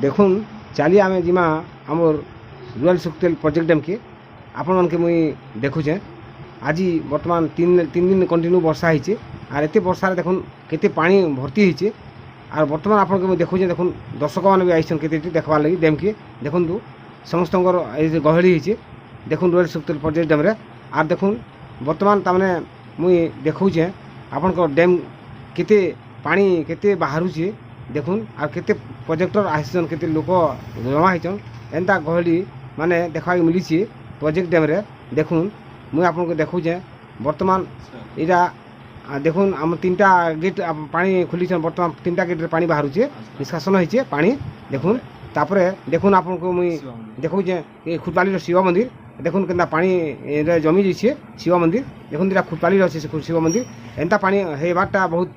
দেখুন চালি আমি জিমা আমার রুরাল শক্তিল প্রজেক্ট ড্যাম के आपण मानके मुई देखुचे आज बर्तमान तीन दिन कंटिन्यू वर्षा होइए और एत वर्षार देखुन केते पानी भर्ती होइए और बर्तमान आपन के मुई देखुचे देखुन दर्शक मैंने भी आइछन केते देखबार लगी डैम के देखुन समस्त गहली होइए देखुन रुराल शक्तिल प्रोजेक्ट डैम रे और देखुन बर्तमान तमाने मुई देखुचे आपन को डैम केते पानी केते बाहरुचे देखुन और केते प्रोजेक्टर आसन केते लोक जमा होइछन एंता गहली माने देखा मिली प्रोजेक्ट डैम रे देखुन मुई आपन को देखुचे बर्तमान इरा देखुन आम तीनटा गेट पानी खुली बर्तमान तीनटा गेट रे पानी बाहरुचे निष्कासन होइछे पानी देखुन तापरे देखुन आपन को मुई देखुचे ये खुटपाली शिव मंदिर देखुन केनता पानी रे जमी जाइछे शिव मंदिर देखुन इरा खुटपाली अछि शिव मंदिर एंता पानी हेबारटा बहुत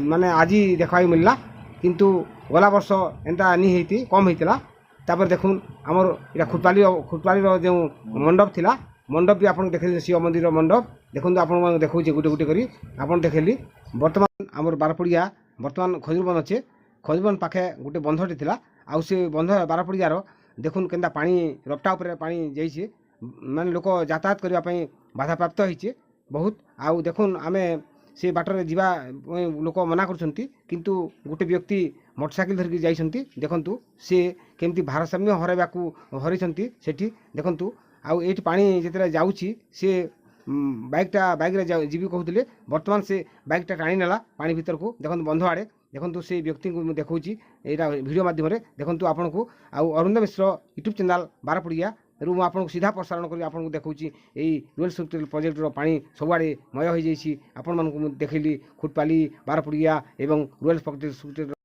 माने आज देखा मिलला किंतु गला वर्ष एंता नि हेती कम हेतिला तापर देखुन आमर इरा खुटपाली जो मंडप थिला मंडप भी आपन देखे शिव मंदिर मंडप देखुन आपन देखौचे गुटे गुटे करी आपन देखेली बर्तमान आमर बारपड़िया बर्तमान खजुरबन अच्छे खजुरबन पाखे गुटे बंधटे थिला आउ से बंध बारपड़ियार देखुन केनता पानी रपटा उपरे पानी जाइछे माने लोक यातायात करबा पई बाधा प्राप्त होइछे बहुत आउ देखुन आमे से बाटर जीवा लोक मना करछंती किंतु गुटे व्यक्ति मोटरसाइकिल धरिक जाइछंती देखंतु से केमती भारसाम्य हराइबाकू हरिछंती सेठी देखंतु आउ एठी पानी जेतरा जाउची से बाइक रे जीवी कहउतले वर्तमान से बाइक टाणी नेला पानी भीतर को देखंतु बंध आड़े देखंतु से व्यक्ति को मु देखौची एटा वीडियो माध्यम रे देखंतु आपन को आउ अरुण मिश्र यूट्यूब चैनल बारपड़िया रु आपन को सीधा प्रसारण करी आपन को देखौची एई रुराल शक्तिल प्रोजेक्ट रो पानी सबआड़े मय हो जाइछि आपन मन को देखैली खुटपाली बारपड़िया एवं रुराल शक्तिल